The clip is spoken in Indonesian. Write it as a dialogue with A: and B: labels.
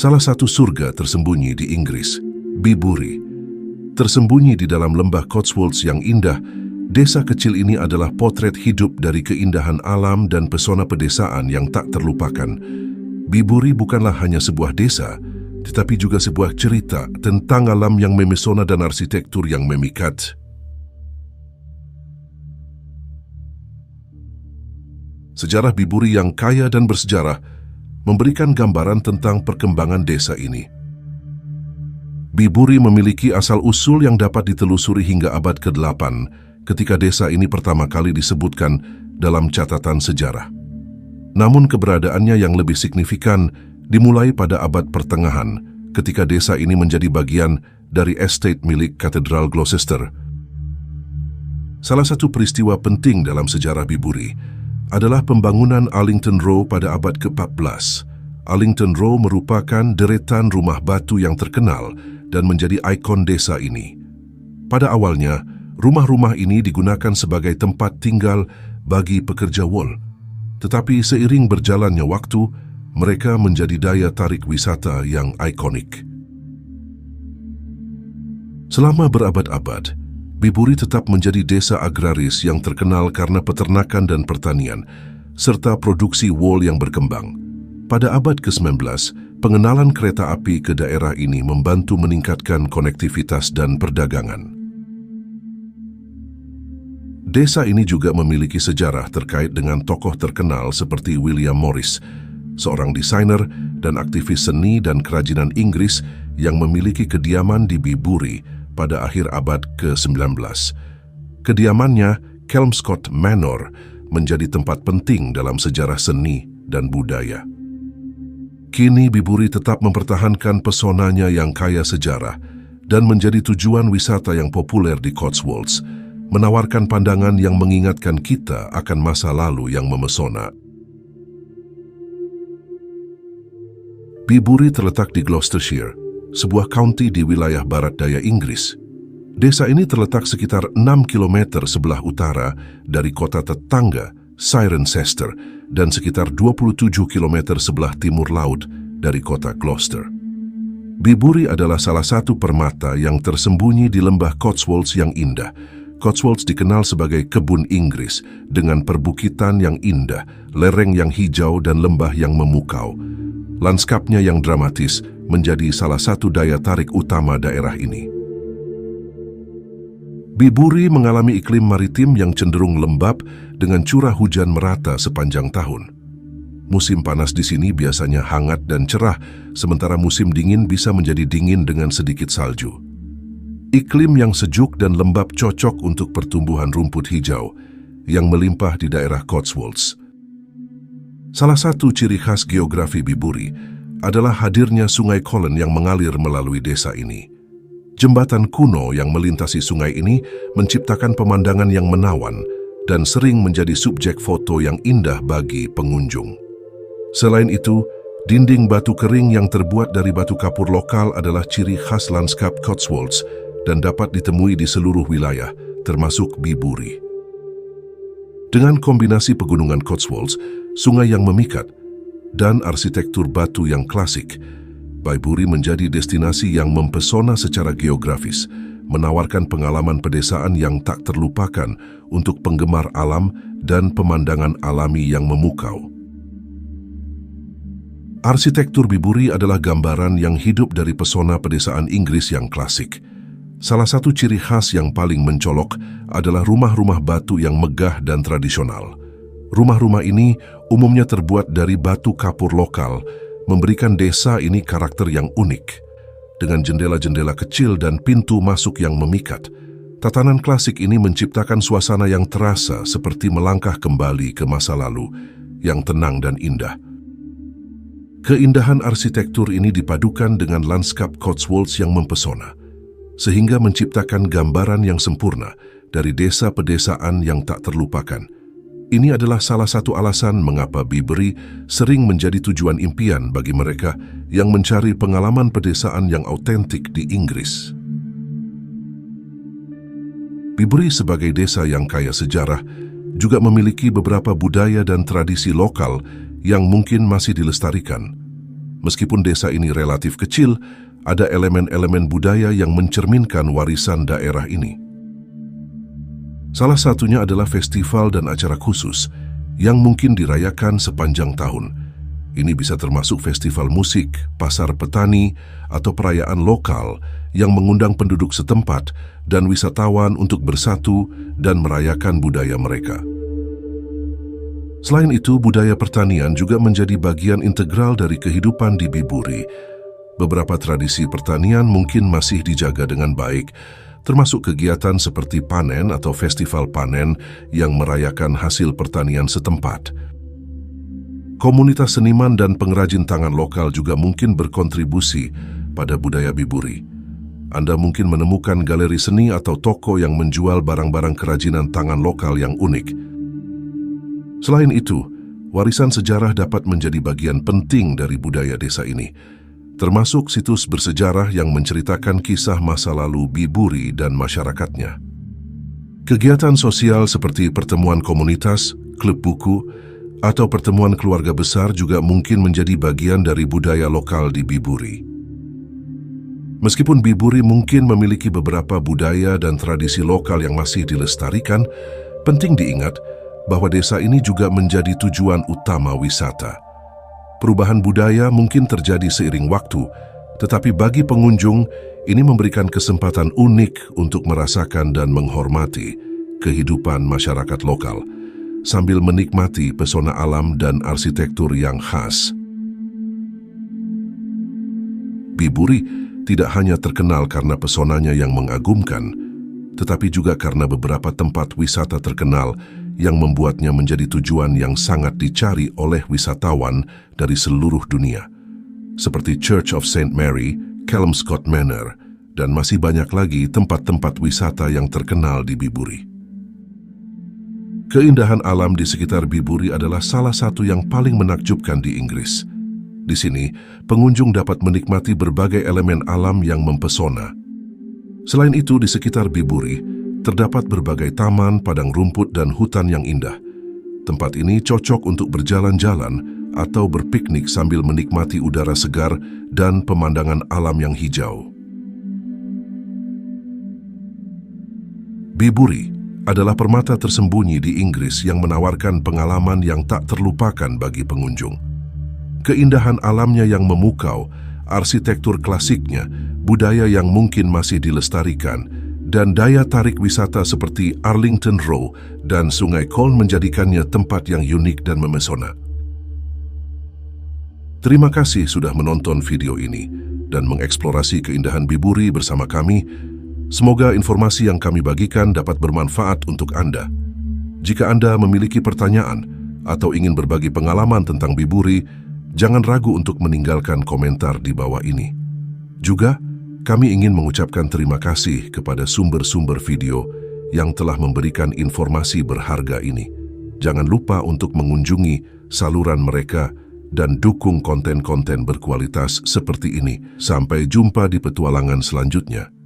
A: Salah satu surga tersembunyi di Inggris, Bibury. Tersembunyi di dalam lembah Cotswolds yang indah, desa kecil ini adalah potret hidup dari keindahan alam dan pesona pedesaan yang tak terlupakan. Bibury bukanlah hanya sebuah desa, tetapi juga sebuah cerita tentang alam yang memesona dan arsitektur yang memikat. Sejarah Bibury yang kaya dan bersejarah memberikan gambaran tentang perkembangan desa ini. Bibury memiliki asal-usul yang dapat ditelusuri hingga abad ke-8 ketika desa ini pertama kali disebutkan dalam catatan sejarah. Namun keberadaannya yang lebih signifikan dimulai pada abad pertengahan ketika desa ini menjadi bagian dari estate milik Katedral Gloucester. Salah satu peristiwa penting dalam sejarah Bibury adalah pembangunan Allington Row pada abad ke-14. Allington Row merupakan deretan rumah batu yang terkenal dan menjadi ikon desa ini. Pada awalnya, rumah-rumah ini digunakan sebagai tempat tinggal bagi pekerja wol. Tetapi seiring berjalannya waktu, mereka menjadi daya tarik wisata yang ikonik. Selama berabad-abad, Bibury tetap menjadi desa agraris yang terkenal karena peternakan dan pertanian, serta produksi wol yang berkembang. Pada abad ke-19, pengenalan kereta api ke daerah ini membantu meningkatkan konektivitas dan perdagangan. Desa ini juga memiliki sejarah terkait dengan tokoh terkenal seperti William Morris, seorang desainer dan aktivis seni dan kerajinan Inggris yang memiliki kediaman di Bibury pada akhir abad ke-19. Kediamannya, Kelmscott Manor, menjadi tempat penting dalam sejarah seni dan budaya. Kini Bibury tetap mempertahankan pesonanya yang kaya sejarah dan menjadi tujuan wisata yang populer di Cotswolds, menawarkan pandangan yang mengingatkan kita akan masa lalu yang memesona. Bibury terletak di Gloucestershire, sebuah county di wilayah barat daya Inggris. Desa ini terletak sekitar 6 km sebelah utara dari kota tetangga Cirencester dan sekitar 27 km sebelah timur laut dari kota Gloucester. Bibury adalah salah satu permata yang tersembunyi di lembah Cotswolds yang indah. Cotswolds dikenal sebagai kebun Inggris dengan perbukitan yang indah, lereng yang hijau dan lembah yang memukau. Lanskapnya yang dramatis menjadi salah satu daya tarik utama daerah ini. Bibury mengalami iklim maritim yang cenderung lembab dengan curah hujan merata sepanjang tahun. Musim panas di sini biasanya hangat dan cerah, sementara musim dingin bisa menjadi dingin dengan sedikit salju. Iklim yang sejuk dan lembab cocok untuk pertumbuhan rumput hijau yang melimpah di daerah Cotswolds. Salah satu ciri khas geografi Bibury adalah hadirnya Sungai Colne yang mengalir melalui desa ini. Jembatan kuno yang melintasi sungai ini menciptakan pemandangan yang menawan dan sering menjadi subjek foto yang indah bagi pengunjung. Selain itu, dinding batu kering yang terbuat dari batu kapur lokal adalah ciri khas lanskap Cotswolds dan dapat ditemui di seluruh wilayah, termasuk Bibury. Dengan kombinasi pegunungan Cotswolds, sungai yang memikat, dan arsitektur batu yang klasik, Bibury menjadi destinasi yang mempesona secara geografis, menawarkan pengalaman pedesaan yang tak terlupakan untuk penggemar alam dan pemandangan alami yang memukau. Arsitektur Bibury adalah gambaran yang hidup dari pesona pedesaan Inggris yang klasik. Salah satu ciri khas yang paling mencolok adalah rumah-rumah batu yang megah dan tradisional. Rumah-rumah ini umumnya terbuat dari batu kapur lokal, memberikan desa ini karakter yang unik. Dengan jendela-jendela kecil dan pintu masuk yang memikat, tatanan klasik ini menciptakan suasana yang terasa seperti melangkah kembali ke masa lalu, yang tenang dan indah. Keindahan arsitektur ini dipadukan dengan lanskap Cotswolds yang mempesona, sehingga menciptakan gambaran yang sempurna dari desa pedesaan yang tak terlupakan. Ini adalah salah satu alasan mengapa Bibury sering menjadi tujuan impian bagi mereka yang mencari pengalaman pedesaan yang autentik di Inggris. Bibury sebagai desa yang kaya sejarah juga memiliki beberapa budaya dan tradisi lokal yang mungkin masih dilestarikan. Meskipun desa ini relatif kecil, ada elemen-elemen budaya yang mencerminkan warisan daerah ini. Salah satunya adalah festival dan acara khusus yang mungkin dirayakan sepanjang tahun. Ini bisa termasuk festival musik, pasar petani, atau perayaan lokal yang mengundang penduduk setempat dan wisatawan untuk bersatu dan merayakan budaya mereka. Selain itu, budaya pertanian juga menjadi bagian integral dari kehidupan di Biburi. Beberapa tradisi pertanian mungkin masih dijaga dengan baik, termasuk kegiatan seperti panen atau festival panen yang merayakan hasil pertanian setempat. Komunitas seniman dan pengrajin tangan lokal juga mungkin berkontribusi pada budaya Biburi. Anda mungkin menemukan galeri seni atau toko yang menjual barang-barang kerajinan tangan lokal yang unik. Selain itu, warisan sejarah dapat menjadi bagian penting dari budaya desa ini, termasuk situs bersejarah yang menceritakan kisah masa lalu Biburi dan masyarakatnya. Kegiatan sosial seperti pertemuan komunitas, klub buku, atau pertemuan keluarga besar juga mungkin menjadi bagian dari budaya lokal di Biburi. Meskipun Biburi mungkin memiliki beberapa budaya dan tradisi lokal yang masih dilestarikan, penting diingat bahwa desa ini juga menjadi tujuan utama wisata. Perubahan budaya mungkin terjadi seiring waktu, tetapi bagi pengunjung, ini memberikan kesempatan unik untuk merasakan dan menghormati kehidupan masyarakat lokal, sambil menikmati pesona alam dan arsitektur yang khas. Biburi tidak hanya terkenal karena pesonanya yang mengagumkan, tetapi juga karena beberapa tempat wisata terkenal yang membuatnya menjadi tujuan yang sangat dicari oleh wisatawan dari seluruh dunia, seperti Church of St. Mary, Kelmscott Manor, dan masih banyak lagi tempat-tempat wisata yang terkenal di Biburi. Keindahan alam di sekitar Biburi adalah salah satu yang paling menakjubkan di Inggris. Di sini, pengunjung dapat menikmati berbagai elemen alam yang mempesona. Selain itu, di sekitar Biburi, terdapat berbagai taman, padang rumput, dan hutan yang indah. Tempat ini cocok untuk berjalan-jalan atau berpiknik sambil menikmati udara segar dan pemandangan alam yang hijau. Biburi adalah permata tersembunyi di Inggris yang menawarkan pengalaman yang tak terlupakan bagi pengunjung. Keindahan alamnya yang memukau, arsitektur klasiknya, budaya yang mungkin masih dilestarikan, dan daya tarik wisata seperti Arlington Row dan Sungai Colne menjadikannya tempat yang unik dan memesona. Terima kasih sudah menonton video ini dan mengeksplorasi keindahan Biburi bersama kami. Semoga informasi yang kami bagikan dapat bermanfaat untuk Anda. Jika Anda memiliki pertanyaan atau ingin berbagi pengalaman tentang Biburi, jangan ragu untuk meninggalkan komentar di bawah ini. Juga, kami ingin mengucapkan terima kasih kepada sumber-sumber video yang telah memberikan informasi berharga ini. Jangan lupa untuk mengunjungi saluran mereka dan dukung konten-konten berkualitas seperti ini. Sampai jumpa di petualangan selanjutnya.